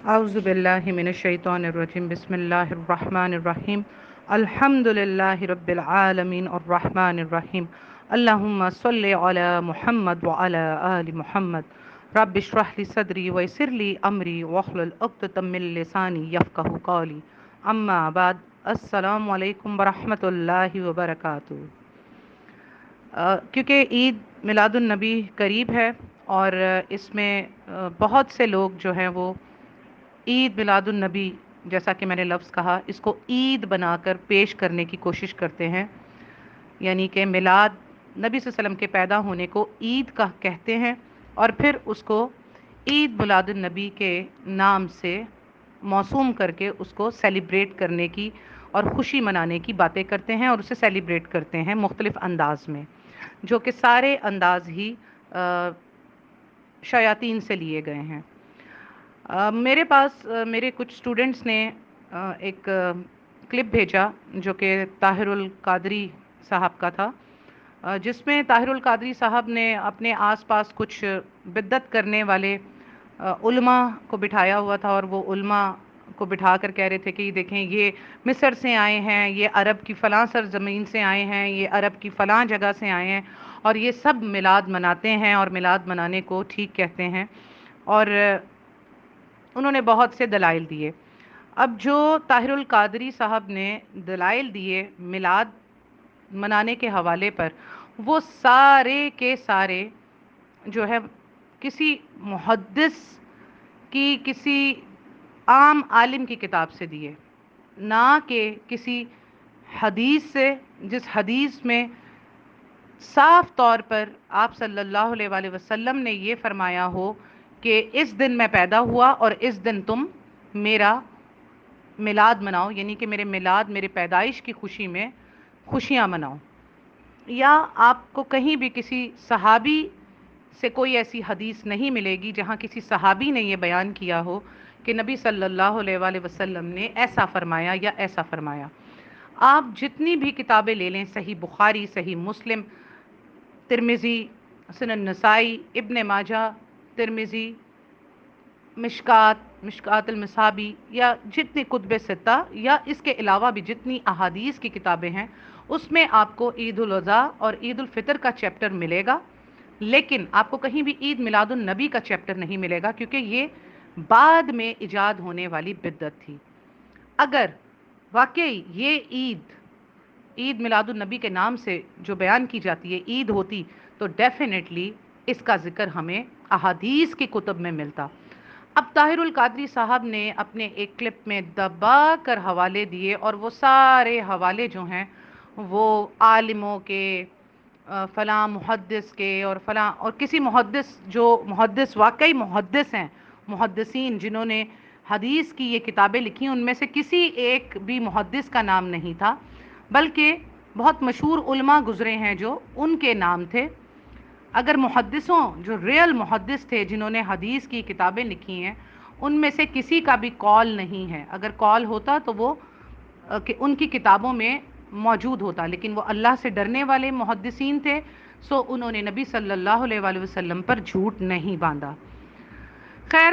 اعوذ باللہ من الشیطان الرجیم بسم اللہ الرحمن الرحیم الحمد للہ رب العالمین الرحمن الرحیم اللہم صلی علی محمد وعلی آل محمد رب اشرح لی صدری ویسر لی امری واحلل عقدۃ من لسانی یفقہوا قولی اما بعد السلام علیکم ورحمۃ اللہ وبرکاتہ۔ کیونکہ عید میلاد النبی قریب ہے اور اس میں بہت سے لوگ جو ہیں وہ عید میلاد النبی، جیسا کہ میں نے لفظ کہا، اس کو عید بنا کر پیش کرنے کی کوشش کرتے ہیں، یعنی کہ میلاد نبی صلی اللہ علیہ وسلم کے پیدا ہونے کو عید کا کہتے ہیں اور پھر اس کو عید میلاد النبی کے نام سے موسوم کر کے اس کو سیلیبریٹ کرنے کی اور خوشی منانے کی باتیں کرتے ہیں اور اسے سیلیبریٹ کرتے ہیں مختلف انداز میں، جو کہ سارے انداز ہی شیاطین سے لیے گئے ہیں۔ میرے پاس میرے کچھ اسٹوڈنٹس نے ایک کلپ بھیجا جو کہ طاہر القادری صاحب کا تھا، جس میں طاہر القادری صاحب نے اپنے آس پاس کچھ بدعت کرنے والے علماء کو بٹھایا ہوا تھا، اور وہ علماء کو بٹھا کر کہہ رہے تھے کہ یہ دیکھیں، یہ مصر سے آئے ہیں، یہ عرب کی فلاں سرزمین سے آئے ہیں، یہ عرب کی فلاں جگہ سے آئے ہیں، اور یہ سب میلاد مناتے ہیں اور میلاد منانے کو ٹھیک کہتے ہیں، اور انہوں نے بہت سے دلائل دیے۔ اب جو طاہر القادری صاحب نے دلائل دیے میلاد منانے کے حوالے پر، وہ سارے کے سارے جو ہے کسی محدث کی، کسی عام عالم کی کتاب سے دیے، نہ کہ کسی حدیث سے، جس حدیث میں صاف طور پر آپ صلی اللہ علیہ وآلہ وسلم نے یہ فرمایا ہو کہ اس دن میں پیدا ہوا اور اس دن تم میرا میلاد مناؤ، یعنی کہ میرے میلاد، میرے پیدائش کی خوشی میں خوشیاں مناؤ، یا آپ کو کہیں بھی کسی صحابی سے کوئی ایسی حدیث نہیں ملے گی جہاں کسی صحابی نے یہ بیان کیا ہو کہ نبی صلی اللہ علیہ وآلہ وسلم نے ایسا فرمایا یا ایسا فرمایا۔ آپ جتنی بھی کتابیں لے لیں، صحیح بخاری، صحیح مسلم، ترمذی، سنن نسائی، ابن ماجہ، ترمذی، مشکات المصابی، یا جتنی کتب ستہ، یا اس کے علاوہ بھی جتنی احادیث کی کتابیں ہیں، اس میں آپ کو عید الاضحیٰ اور عید الفطر کا چیپٹر ملے گا، لیکن آپ کو کہیں بھی عید میلاد النبی کا چیپٹر نہیں ملے گا، کیونکہ یہ بعد میں ایجاد ہونے والی بدعت تھی۔ اگر واقعی یہ عید میلاد النبی کے نام سے جو بیان کی جاتی ہے عید ہوتی، تو ڈیفینیٹلی اس کا ذکر ہمیں احادیث کی کتب میں ملتا۔ اب طاہر القادری صاحب نے اپنے ایک کلپ میں دبا کر حوالے دیے، اور وہ سارے حوالے جو ہیں وہ عالموں کے، فلاں محدث کے، اور فلاں، اور کسی محدث، جو محدث واقعی محدث ہیں، محدثین جنہوں نے حدیث کی یہ کتابیں لکھی، ان میں سے کسی ایک بھی محدث کا نام نہیں تھا، بلکہ بہت مشہور علماء گزرے ہیں جو ان کے نام تھے۔ اگر محدثوں، جو ریل محدث تھے جنہوں نے حدیث کی کتابیں لکھی ہیں، ان میں سے کسی کا بھی قول نہیں ہے، اگر قول ہوتا تو وہ کہ ان کی کتابوں میں موجود ہوتا، لیکن وہ اللہ سے ڈرنے والے محدثین تھے، سو انہوں نے نبی صلی اللہ علیہ وآلہ وسلم پر جھوٹ نہیں باندھا۔ خیر،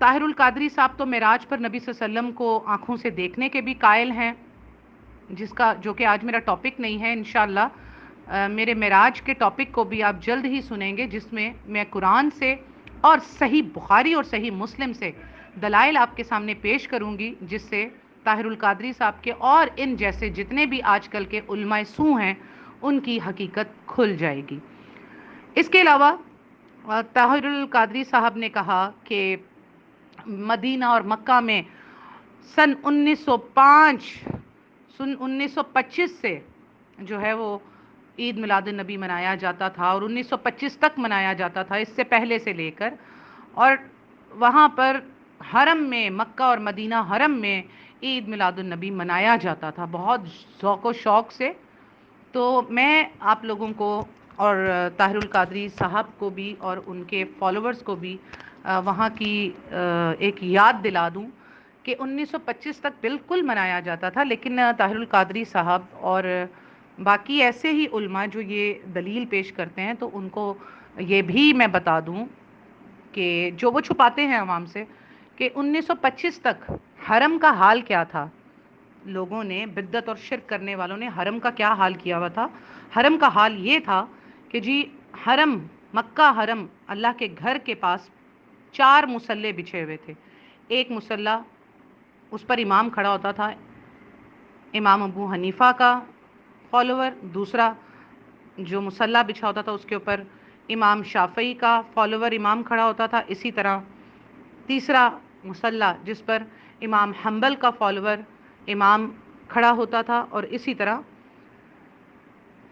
طاہر القادری صاحب تو معراج پر نبی صلی اللہ علیہ وسلم کو آنکھوں سے دیکھنے کے بھی قائل ہیں، جو کہ آج میرا ٹاپک نہیں ہے۔ انشاءاللہ میرے معراج کے ٹاپک کو بھی آپ جلد ہی سنیں گے، جس میں میں قرآن سے اور صحیح بخاری اور صحیح مسلم سے دلائل آپ کے سامنے پیش کروں گی، جس سے طاہر القادری صاحب کے اور ان جیسے جتنے بھی آج کل کے علماء سو ہیں ان کی حقیقت کھل جائے گی۔ اس کے علاوہ طاہر القادری صاحب نے کہا کہ مدینہ اور مکہ میں سن 1925 سے جو ہے وہ عید میلاد النبی منایا جاتا تھا، اور 1925 تک منایا جاتا تھا، اس سے پہلے سے لے کر، اور وہاں پر حرم میں، مکہ اور مدینہ حرم میں عید میلاد النبی منایا جاتا تھا بہت ذوق و شوق سے۔ تو میں آپ لوگوں کو اور طاہر القادری صاحب کو بھی اور ان کے فالوورز کو بھی وہاں کی ایک یاد دلا دوں کہ 1925 تک بالکل منایا جاتا تھا، لیکن طاہر القادری صاحب اور باقی ایسے ہی علماء جو یہ دلیل پیش کرتے ہیں، تو ان کو یہ بھی میں بتا دوں کہ جو وہ چھپاتے ہیں عوام سے، کہ 1925 تک حرم کا حال کیا تھا. لوگوں نے، بدعت اور شرک کرنے والوں نے حرم کا کیا حال کیا ہوا تھا. حرم کا حال یہ تھا کہ جی حرم، مکہ حرم، اللہ کے گھر کے پاس 4 مصلے بچھے ہوئے تھے. ایک مصلی، اس پر امام کھڑا ہوتا تھا، امام ابو حنیفہ کا فالوور. دوسرا جو مصلی بچھا ہوتا تھا اس کے اوپر امام شافعی کا فالوور امام کھڑا ہوتا تھا. اسی طرح تیسرا مصلی جس پر امام حنبل کا فالوور امام کھڑا ہوتا تھا، اور اسی طرح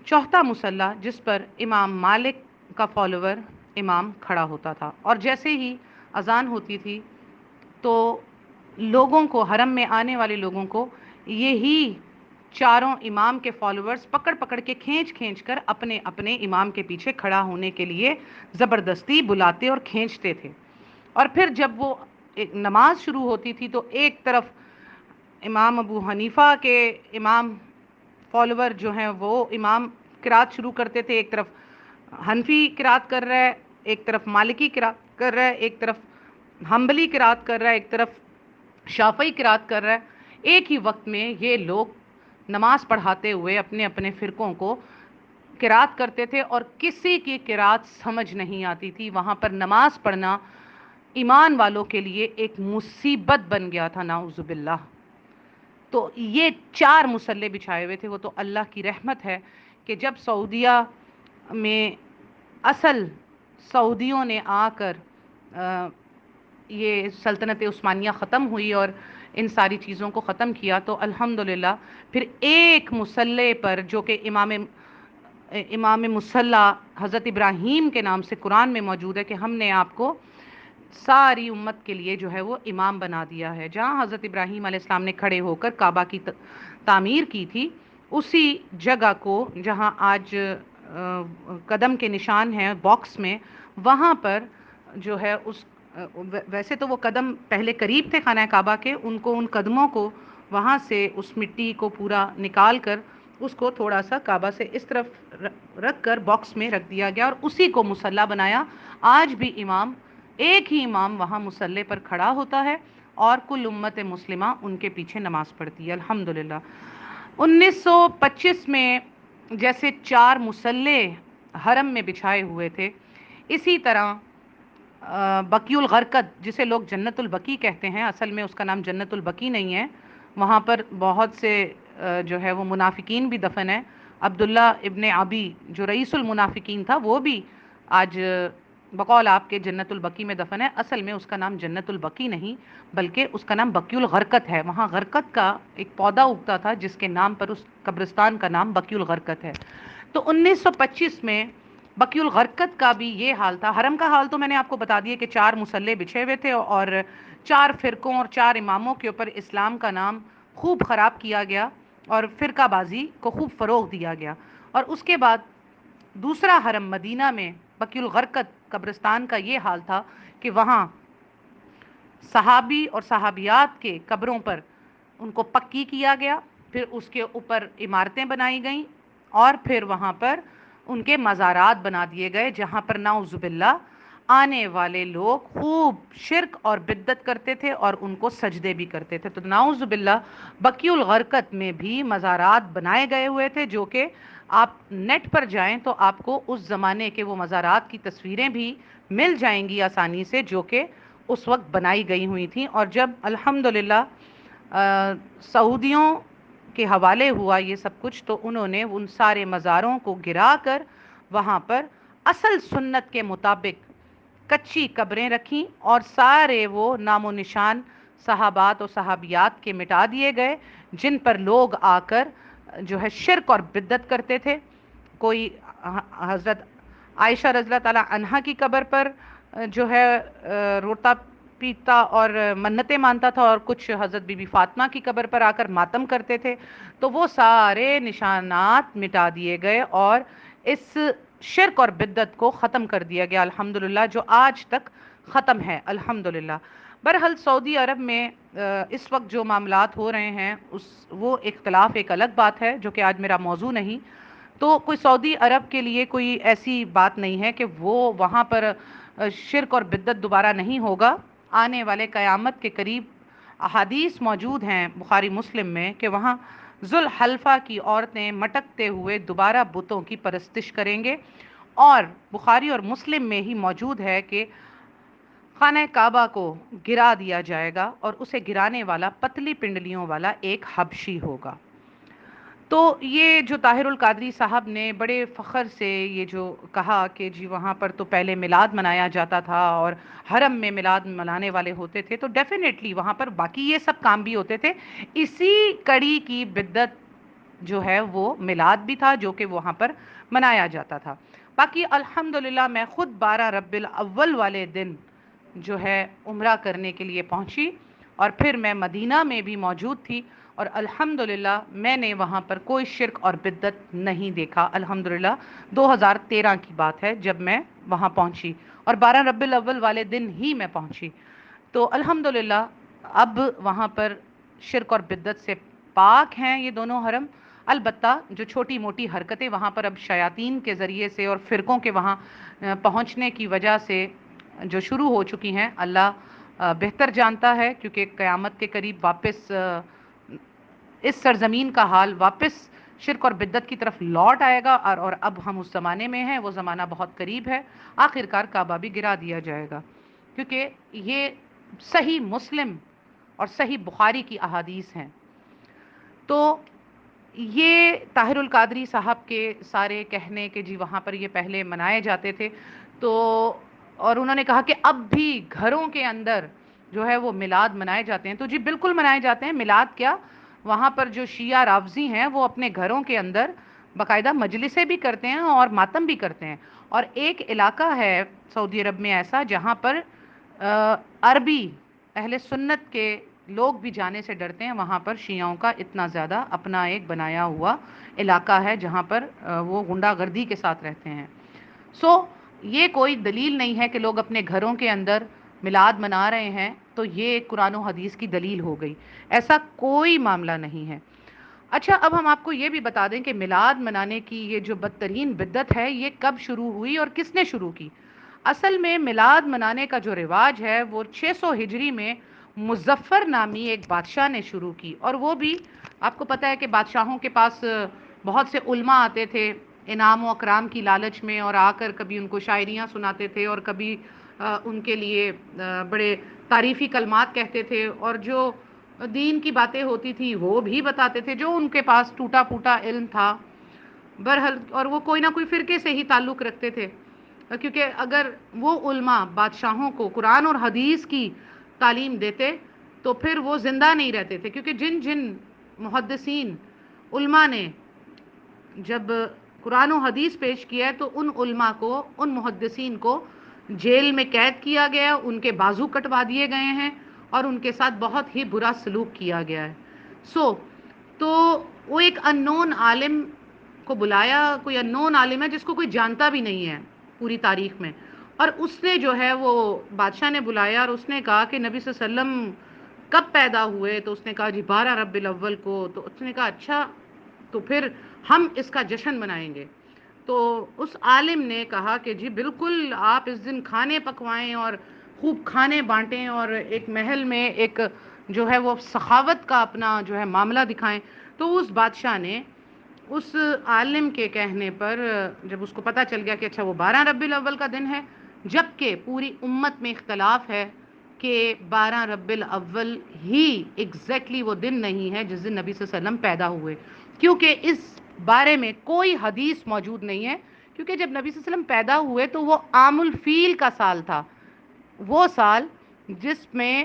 چوتھا مصلی جس پر امام مالک کا فالوور امام کھڑا ہوتا تھا. اور جیسے ہی اذان ہوتی تھی تو لوگوں کو، حرم میں آنے والے لوگوں کو، یہی چاروں امام کے فالوورز پکڑ پکڑ کے کھینچ کھینچ کر اپنے اپنے امام کے پیچھے کھڑا ہونے کے لیے زبردستی بلاتے اور کھینچتے تھے. اور پھر جب وہ نماز شروع ہوتی تھی تو ایک طرف امام ابو حنیفہ کے امام فالوور جو ہیں وہ امام قرات شروع کرتے تھے، ایک طرف حنفی قرات کر رہا ہے، ایک طرف مالکی قرات کر رہا ہے، ایک طرف حنبلی قرات کر رہا ہے، ایک طرف شافعی قرات کر رہا ہے. ایک ہی وقت میں یہ لوگ نماز پڑھاتے ہوئے اپنے اپنے فرقوں کو قرات کرتے تھے، اور کسی کی قرات سمجھ نہیں آتی تھی. وہاں پر نماز پڑھنا ایمان والوں کے لیے ایک مصیبت بن گیا تھا، نعوذ باللہ. تو یہ 4 مصلے بچھائے ہوئے تھے. وہ تو اللہ کی رحمت ہے کہ جب سعودیہ میں اصل سعودیوں نے آ کر یہ سلطنت عثمانیہ ختم ہوئی اور ان ساری چیزوں کو ختم کیا، تو الحمدللہ پھر ایک مصلے پر جو کہ امام مصلی حضرت ابراہیم کے نام سے قرآن میں موجود ہے کہ ہم نے آپ کو ساری امت کے لیے جو ہے وہ امام بنا دیا ہے. جہاں حضرت ابراہیم علیہ السلام نے کھڑے ہو کر کعبہ کی تعمیر کی تھی، اسی جگہ کو جہاں آج قدم کے نشان ہیں باکس میں، وہاں پر جو ہے ویسے تو وہ قدم پہلے قریب تھے خانہ کعبہ کے، ان قدموں کو وہاں سے اس مٹی کو پورا نکال کر اس کو تھوڑا سا کعبہ سے اس طرف رکھ کر باکس میں رکھ دیا گیا اور اسی کو مصلی بنایا. آج بھی ایک ہی امام وہاں مصلی پر کھڑا ہوتا ہے اور کل امت مسلمہ ان کے پیچھے نماز پڑھتی ہے الحمدللہ. 1925 میں جیسے 4 مصلی حرم میں بچھائے ہوئے تھے، اسی طرح بقیع الغرقد جسے لوگ جنت البقیع کہتے ہیں، اصل میں اس کا نام جنت البقیع نہیں ہے. وہاں پر بہت سے جو ہے وہ منافقین بھی دفن ہیں. عبداللہ ابن ابی جو رئیس المنافقین تھا وہ بھی آج بقول آپ کے جنت البقیع میں دفن ہے. اصل میں اس کا نام جنت البقیع نہیں بلکہ اس کا نام بقیع الغرقد ہے. وہاں غرقد کا ایک پودا اگتا تھا جس کے نام پر اس قبرستان کا نام بقیع الغرقد ہے. تو 1925 میں بقیع الغرقد کا بھی یہ حال تھا. حرم کا حال تو میں نے آپ کو بتا دیا کہ 4 مصلے بچھے ہوئے تھے اور 4 فرقوں اور 4 اماموں کے اوپر اسلام کا نام خوب خراب کیا گیا اور فرقہ بازی کو خوب فروغ دیا گیا. اور اس کے بعد دوسرا حرم مدینہ میں بقیع الغرقد قبرستان کا یہ حال تھا کہ وہاں صحابی اور صحابیات کے قبروں پر ان کو پکی کیا گیا، پھر اس کے اوپر عمارتیں بنائی گئیں اور پھر وہاں پر ان کے مزارات بنا دیے گئے جہاں پر نعوذ باللہ آنے والے لوگ خوب شرک اور بدعت کرتے تھے اور ان کو سجدے بھی کرتے تھے. تو نعوذ باللہ بقیع الغرقد میں بھی مزارات بنائے گئے ہوئے تھے جو کہ آپ نیٹ پر جائیں تو آپ کو اس زمانے کے وہ مزارات کی تصویریں بھی مل جائیں گی آسانی سے جو کہ اس وقت بنائی گئی ہوئی تھیں. اور جب الحمدللہ سعودیوں کے حوالے ہوا یہ سب کچھ تو انہوں نے ان سارے مزاروں کو گرا کر وہاں پر اصل سنت کے مطابق کچی قبریں رکھیں اور سارے وہ نام و نشان صحابات و صحابیات کے مٹا دیے گئے جن پر لوگ آ کر جو ہے شرک اور بدعت کرتے تھے. کوئی حضرت عائشہ رضی اللہ تعالی عنہا کی قبر پر جو ہے روتا پیتا اور منتیں مانتا تھا اور کچھ حضرت بی بی فاطمہ کی قبر پر آ کر ماتم کرتے تھے. تو وہ سارے نشانات مٹا دیے گئے اور اس شرک اور بدعت کو ختم کر دیا گیا الحمدللہ، جو آج تک ختم ہے الحمدللہ. بہرحال سعودی عرب میں اس وقت جو معاملات ہو رہے ہیں وہ اختلاف ایک الگ بات ہے جو کہ آج میرا موضوع نہیں. تو کوئی سعودی عرب کے لیے کوئی ایسی بات نہیں ہے کہ وہ وہاں پر شرک اور بدعت دوبارہ نہیں ہوگا. آنے والے قیامت کے قریب احادیث موجود ہیں بخاری مسلم میں کہ وہاں ذوالحلفہ کی عورتیں مٹکتے ہوئے دوبارہ بتوں کی پرستش کریں گے، اور بخاری اور مسلم میں ہی موجود ہے کہ خانہ کعبہ کو گرا دیا جائے گا اور اسے گرانے والا پتلی پنڈلیوں والا ایک حبشی ہوگا۔ تو یہ جو طاہر القادری صاحب نے بڑے فخر سے یہ جو کہا کہ جی وہاں پر تو پہلے میلاد منایا جاتا تھا اور حرم میں میلاد منانے والے ہوتے تھے، تو ڈیفینیٹلی وہاں پر باقی یہ سب کام بھی ہوتے تھے، اسی کڑی کی بدعت جو ہے وہ میلاد بھی تھا جو کہ وہاں پر منایا جاتا تھا۔ باقی الحمدللہ میں خود 12 ربیع الاول والے دن جو ہے عمرہ کرنے کے لیے پہنچی، اور پھر میں مدینہ میں بھی موجود تھی، اور الحمدللہ میں نے وہاں پر کوئی شرک اور بدعت نہیں دیکھا۔ الحمدللہ 2013 کی بات ہے جب میں وہاں پہنچی، اور 12 ربیع الاول والے دن ہی میں پہنچی، تو الحمدللہ اب وہاں پر شرک اور بدعت سے پاک ہیں یہ دونوں حرم۔ البتہ جو چھوٹی موٹی حرکتیں وہاں پر اب شیاطین کے ذریعے سے اور فرقوں کے وہاں پہنچنے کی وجہ سے جو شروع ہو چکی ہیں، اللہ بہتر جانتا ہے، کیونکہ قیامت کے قریب واپس اس سرزمین کا حال واپس شرک اور بدعت کی طرف لوٹ آئے گا، اور اب ہم اس زمانے میں ہیں، وہ زمانہ بہت قریب ہے، آخر کار کعبہ بھی گرا دیا جائے گا، کیونکہ یہ صحیح مسلم اور صحیح بخاری کی احادیث ہیں۔ تو یہ طاہر القادری صاحب کے سارے کہنے کہ جی وہاں پر یہ پہلے منائے جاتے تھے، تو اور انہوں نے کہا کہ اب بھی گھروں کے اندر جو ہے وہ میلاد منائے جاتے ہیں، تو جی بالکل منائے جاتے ہیں۔ میلاد کیا، وہاں پر جو شیعہ رافضی ہیں وہ اپنے گھروں کے اندر باقاعدہ مجلسیں بھی کرتے ہیں اور ماتم بھی کرتے ہیں، اور ایک علاقہ ہے سعودی عرب میں ایسا جہاں پر عربی اہل سنت کے لوگ بھی جانے سے ڈرتے ہیں، وہاں پر شیعوں کا اتنا زیادہ اپنا ایک بنایا ہوا علاقہ ہے جہاں پر وہ غنڈہ گردی کے ساتھ رہتے ہیں۔ سو یہ کوئی دلیل نہیں ہے کہ لوگ اپنے گھروں کے اندر میلاد منا رہے ہیں تو یہ قرآن و حدیث کی دلیل ہو گئی، ایسا کوئی معاملہ نہیں ہے۔ اچھا، اب ہم آپ کو یہ بھی بتا دیں کہ میلاد منانے کی یہ جو بدترین بدعت ہے یہ کب شروع ہوئی اور کس نے شروع کی۔ اصل میں میلاد منانے کا جو رواج ہے وہ 600 ہجری میں مظفر نامی ایک بادشاہ نے شروع کی، اور وہ بھی آپ کو پتہ ہے کہ بادشاہوں کے پاس بہت سے علماء آتے تھے انعام و اکرام کی لالچ میں، اور آ کر کبھی ان کو شاعریاں سناتے تھے اور کبھی ان کے لیے بڑے تعریفی کلمات کہتے تھے، اور جو دین کی باتیں ہوتی تھی وہ بھی بتاتے تھے جو ان کے پاس ٹوٹا پھوٹا علم تھا برحال، اور وہ کوئی نہ کوئی فرقے سے ہی تعلق رکھتے تھے، کیونکہ اگر وہ علماء بادشاہوں کو قرآن اور حدیث کی تعلیم دیتے تو پھر وہ زندہ نہیں رہتے تھے، کیونکہ جن جن محدثین علماء نے جب قرآن و حدیث پیش کیا ہے تو ان علماء کو، ان محدثین کو جیل میں قید کیا گیا، ان کے بازو کٹوا دیے گئے ہیں اور ان کے ساتھ بہت ہی برا سلوک کیا گیا ہے۔ تو وہ ایک انون عالم کو بلایا، کوئی انون عالم ہے جس کو کوئی جانتا بھی نہیں ہے پوری تاریخ میں، اور اس نے جو ہے وہ بادشاہ نے بلایا اور اس نے کہا کہ نبی صلی اللہ علیہ وسلم کب پیدا ہوئے، تو اس نے کہا جی 12 ربیع الاول کو، تو اس نے کہا اچھا تو پھر ہم اس کا جشن منائیں گے۔ تو اس عالم نے کہا کہ جی بالکل آپ اس دن کھانے پکوائیں اور خوب کھانے بانٹیں اور ایک محل میں ایک جو ہے وہ سخاوت کا اپنا جو ہے معاملہ دکھائیں۔ تو اس بادشاہ نے اس عالم کے کہنے پر، جب اس کو پتہ چل گیا کہ اچھا وہ 12 ربیع الاول کا دن ہے، جبکہ پوری امت میں اختلاف ہے کہ 12 ربیع الاول ہی ایگزیکٹلی وہ دن نہیں ہے جس دن نبی صلی اللہ علیہ وسلم پیدا ہوئے، کیونکہ اس بارے میں کوئی حدیث موجود نہیں ہے، کیونکہ جب نبی صلی اللہ علیہ وسلم پیدا ہوئے تو وہ عام الفیل کا سال تھا، وہ سال جس میں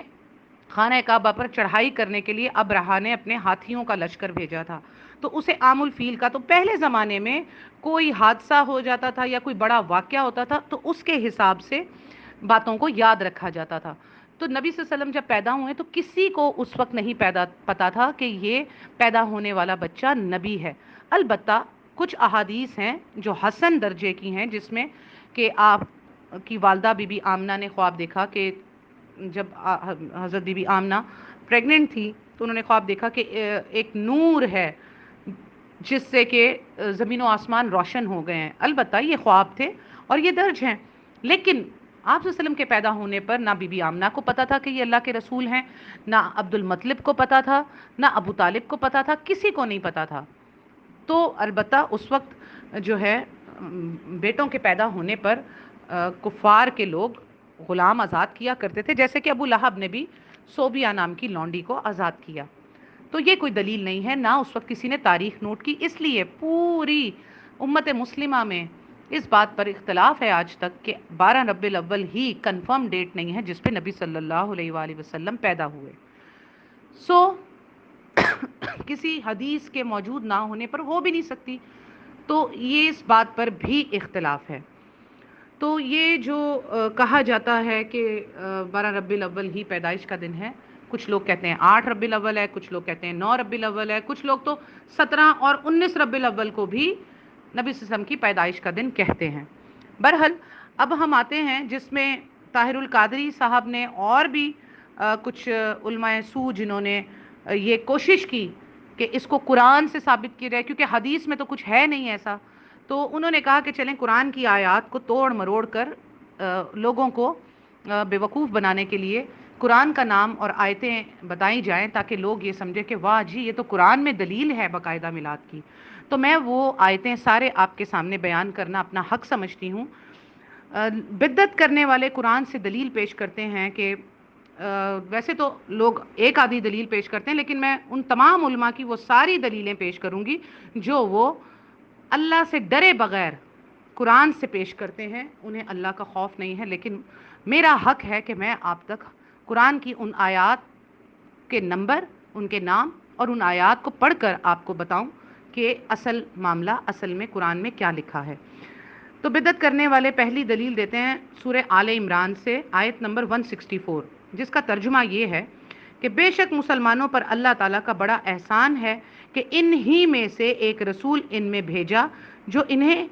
خانہ کعبہ پر چڑھائی کرنے کے لیے ابرہہ نے اپنے ہاتھیوں کا لشکر بھیجا تھا، تو اسے عام الفیل کا، تو پہلے زمانے میں کوئی حادثہ ہو جاتا تھا یا کوئی بڑا واقعہ ہوتا تھا تو اس کے حساب سے باتوں کو یاد رکھا جاتا تھا۔ تو نبی صلی اللہ علیہ وسلم جب پیدا ہوئے تو کسی کو اس وقت نہیں پتا تھا کہ یہ پیدا ہونے والا بچہ نبی ہے۔ البتہ کچھ احادیث ہیں جو حسن درجے کی ہیں، جس میں کہ آپ کی والدہ بی بی آمنہ نے خواب دیکھا کہ جب حضرت بی بی آمنہ پریگننٹ تھی تو انہوں نے خواب دیکھا کہ ایک نور ہے جس سے کہ زمین و آسمان روشن ہو گئے ہیں۔ البتہ یہ خواب تھے اور یہ درج ہیں، لیکن آپ صلی اللہ علیہ وسلم کے پیدا ہونے پر نہ بی بی آمنہ کو پتا تھا کہ یہ اللہ کے رسول ہیں، نہ عبد المطلب کو پتا تھا، نہ ابو طالب کو پتا تھا، کسی کو نہیں پتا تھا۔ تو البتہ اس وقت جو ہے بیٹوں کے پیدا ہونے پر کفار کے لوگ غلام آزاد کیا کرتے تھے، جیسے کہ ابو لہب نے بھی صوبیہ نام کی لونڈی کو آزاد کیا۔ تو یہ کوئی دلیل نہیں ہے، نہ اس وقت کسی نے تاریخ نوٹ کی، اس لیے پوری امت مسلمہ میں اس بات پر اختلاف ہے آج تک کہ 12 ربیع الاول ہی کنفرم ڈیٹ نہیں ہے جس پہ نبی صلی اللہ علیہ وآلہ وسلم پیدا ہوئے۔ سو کسی حدیث کے موجود نہ ہونے پر ہو بھی نہیں سکتی، تو یہ اس بات پر بھی اختلاف ہے۔ تو یہ جو کہا جاتا ہے کہ 12 ربیع الاول ہی پیدائش کا دن ہے، کچھ لوگ کہتے ہیں 8 ربیع الاول ہے، کچھ لوگ کہتے ہیں 9 ربیع الاول ہے، کچھ لوگ تو 17 اور 19 ربیع الاول کو بھی نبی صلی اللہ علیہ وسلم کی پیدائش کا دن کہتے ہیں۔ بہرحال اب ہم آتے ہیں جس میں طاہر القادری صاحب نے اور بھی کچھ علماء سو جنہوں نے یہ کوشش کی کہ اس کو قرآن سے ثابت کیا جائے، کیونکہ حدیث میں تو کچھ ہے نہیں ایسا، تو انہوں نے کہا کہ چلیں قرآن کی آیات کو توڑ مروڑ کر لوگوں کو بیوقوف بنانے کے لیے قرآن کا نام اور آیتیں بتائی جائیں تاکہ لوگ یہ سمجھے کہ واہ جی یہ تو قرآن میں دلیل ہے باقاعدہ میلاد کی۔ تو میں وہ آیتیں سارے آپ کے سامنے بیان کرنا اپنا حق سمجھتی ہوں۔ بدعت کرنے والے قرآن سے دلیل پیش کرتے ہیں کہ ویسے تو لوگ ایک آدھی دلیل پیش کرتے ہیں، لیکن میں ان تمام علماء کی وہ ساری دلیلیں پیش کروں گی جو وہ اللہ سے ڈرے بغیر قرآن سے پیش کرتے ہیں، انہیں اللہ کا خوف نہیں ہے۔ لیکن میرا حق ہے کہ میں آپ تک قرآن کی ان آیات کے نمبر، ان کے نام اور ان آیات کو پڑھ کر آپ کو بتاؤں کہ اصل معاملہ اصل میں قرآن میں کیا لکھا ہے۔ تو بدعت کرنے والے پہلی دلیل دیتے ہیں سورہ آل عمران سے، آیت نمبر 164، جس کا ترجمہ یہ ہے کہ بے شک مسلمانوں پر اللہ تعالیٰ کا بڑا احسان ہے کہ انہی میں سے ایک رسول ان میں بھیجا جو انہیں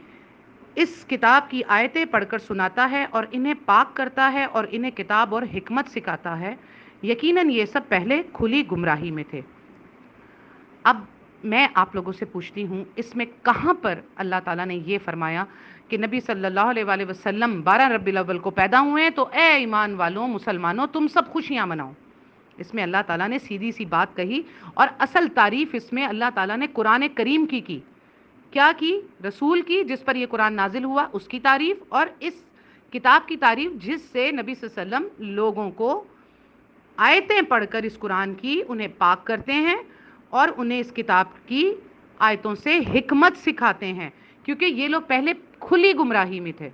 اس کتاب کی آیتیں پڑھ کر سناتا ہے اور انہیں پاک کرتا ہے اور انہیں کتاب اور حکمت سکھاتا ہے، یقیناً یہ سب پہلے کھلی گمراہی میں تھے۔ اب میں آپ لوگوں سے پوچھتی ہوں، اس میں کہاں پر اللہ تعالیٰ نے یہ فرمایا کہ نبی صلی اللہ علیہ وآلہ وسلم 12 ربیع الاول کو پیدا ہوئے ہیں تو اے ایمان والوں مسلمانوں تم سب خوشیاں مناؤ؟ اس میں اللہ تعالیٰ نے سیدھی سی بات کہی، اور اصل تعریف اس میں اللہ تعالیٰ نے قرآن کریم کی کیا کی؟ رسول کی جس پر یہ قرآن نازل ہوا اس کی تعریف، اور اس کتاب کی تعریف جس سے نبی صلی اللہ علیہ وسلم لوگوں کو آیتیں پڑھ کر اس قرآن کی انہیں پاک کرتے ہیں اور انہیں اس کتاب کی آیتوں سے حکمت سکھاتے ہیں، کیونکہ یہ لوگ پہلے کھلی گمراہی میں تھے۔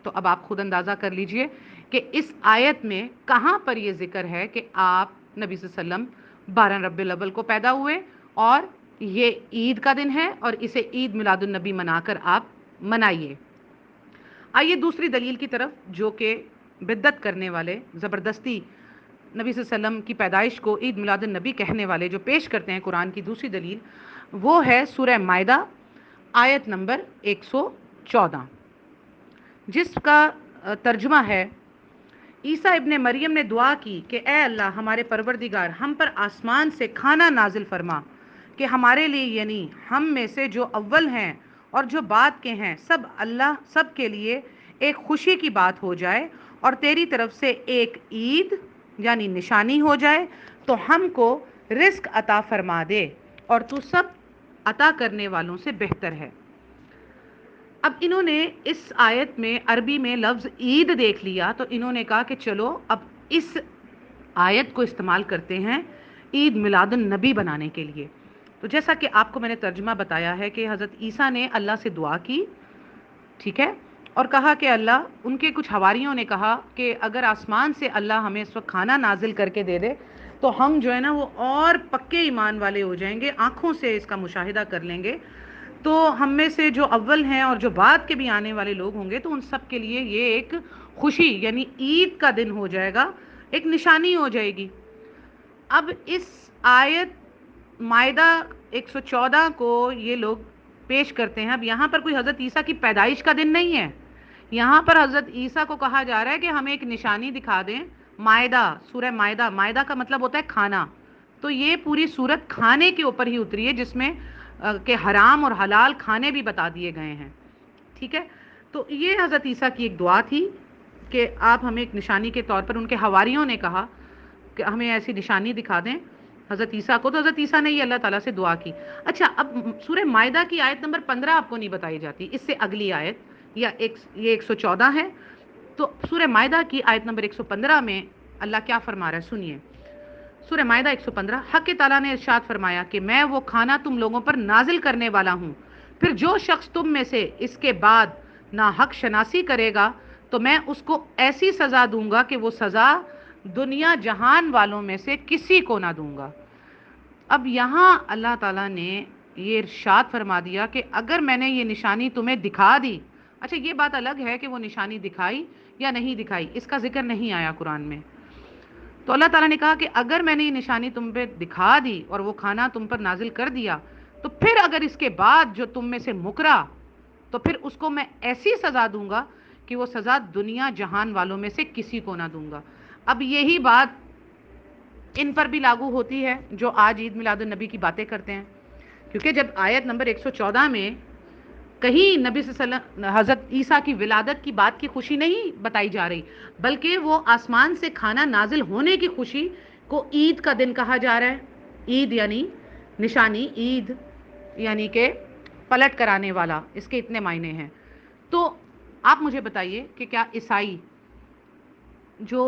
تو اب آپ خود اندازہ کر لیجئے کہ اس آیت میں کہاں پر یہ ذکر ہے کہ آپ نبی صلی اللہ علیہ وسلم 12 ربیع الاول کو پیدا ہوئے اور یہ عید کا دن ہے اور اسے عید میلاد النبی منا کر آپ منائیے۔ آئیے دوسری دلیل کی طرف، جو کہ بدعت کرنے والے زبردستی نبی صلی اللہ علیہ وسلم کی پیدائش کو عید میلاد النبی کہنے والے جو پیش کرتے ہیں قرآن کی دوسری دلیل، وہ ہے سورہ مائدہ آیت نمبر 114، جس کا ترجمہ ہے عیسیٰ ابن مریم نے دعا کی کہ اے اللہ ہمارے پروردگار ہم پر آسمان سے کھانا نازل فرما کہ ہمارے لیے یعنی ہم میں سے جو اول ہیں اور جو بعد کے ہیں سب کے لیے ایک خوشی کی بات ہو جائے اور تیری طرف سے ایک عید یعنی نشانی ہو جائے تو ہم کو رزق عطا فرما دے اور تو سب عطا کرنے والوں سے بہتر ہے۔ اب انہوں نے اس آیت میں عربی میں لفظ عید دیکھ لیا تو انہوں نے کہا کہ چلو اب اس آیت کو استعمال کرتے ہیں عید میلاد النبی بنانے کے لیے۔ تو جیسا کہ آپ کو میں نے ترجمہ بتایا ہے کہ حضرت عیسیٰ نے اللہ سے دعا کی، ٹھیک ہے، اور کہا کہ اللہ، ان کے کچھ حواریوں نے کہا کہ اگر آسمان سے اللہ ہمیں اس وقت کھانا نازل کر کے دے دے تو ہم جو ہے نا وہ اور پکے ایمان والے ہو جائیں گے، آنکھوں سے اس کا مشاہدہ کر لیں گے، تو ہم میں سے جو اول ہیں اور جو بعد کے بھی آنے والے لوگ ہوں گے تو ان سب کے لیے یہ ایک خوشی یعنی عید کا دن ہو جائے گا، ایک نشانی ہو جائے گی۔ اب اس آیت مائدہ 114 کو یہ لوگ پیش کرتے ہیں۔ اب یہاں پر کوئی حضرت عیسیٰ کی پیدائش کا دن نہیں ہے، یہاں پر حضرت عیسیٰ کو کہا جا رہا ہے کہ ہمیں ایک نشانی دکھا دیں۔ مائدہ، سورہ مائدہ، مائدہ کا مطلب ہوتا ہے کھانا، تو یہ پوری سورت کھانے کے اوپر ہی اتری ہے جس میں کہ حرام اور حلال کھانے بھی بتا دیے گئے ہیں، ٹھیک ہے۔ تو یہ حضرت عیسیٰ کی ایک دعا تھی کہ آپ ہمیں ایک نشانی کے طور پر، ان کے حواریوں نے کہا کہ ہمیں ایسی نشانی دکھا دیں حضرت عیسیٰ کو، تو حضرت عیسیٰ نے یہ اللہ تعالیٰ سے دعا کی۔ اچھا، اب سورہ مائدہ کی آیت نمبر 15 آپ کو نہیں بتائی جاتی، اس سے اگلی آیت یا یہ 114 ہے، تو سورہ مائدہ کی آیت نمبر 115 میں اللہ کیا فرما رہا ہے، سنیے۔ سورہ مائدہ 115، حق تعالیٰ نے ارشاد فرمایا کہ میں وہ کھانا تم لوگوں پر نازل کرنے والا ہوں، پھر جو شخص تم میں سے اس کے بعد ناحق شناسی کرے گا تو میں اس کو ایسی سزا دوں گا کہ وہ سزا دنیا جہان والوں میں سے کسی کو نہ دوں گا۔ اب یہاں اللہ تعالیٰ نے یہ ارشاد فرما دیا کہ اگر میں نے یہ نشانی تمہیں دکھا دی، اچھا یہ بات الگ ہے کہ وہ نشانی دکھائی یا نہیں دکھائی، اس کا ذکر نہیں آیا قرآن میں، تو اللہ تعالیٰ نے کہا کہ اگر میں نے یہ نشانی تم پہ دکھا دی اور وہ کھانا تم پر نازل کر دیا، تو پھر اگر اس کے بعد جو تم میں سے مکرا تو پھر اس کو میں ایسی سزا دوں گا کہ وہ سزا دنیا جہان والوں میں سے کسی کو نہ دوں گا۔ اب یہی بات ان پر بھی لاگو ہوتی ہے جو آج عید میلاد النبی کی باتیں کرتے ہیں، کیونکہ جب آیت نمبر 114 میں کہیں نبی صلی اللہ علیہ وسلم حضرت عیسیٰ کی ولادت کی بات کی خوشی نہیں بتائی جا رہی، بلکہ وہ آسمان سے کھانا نازل ہونے کی خوشی کو عید کا دن کہا جا رہا ہے۔ عید یعنی نشانی، عید یعنی کہ پلٹ کرانے والا، اس کے اتنے معنی ہیں۔ تو آپ مجھے بتائیے کہ کیا عیسائی جو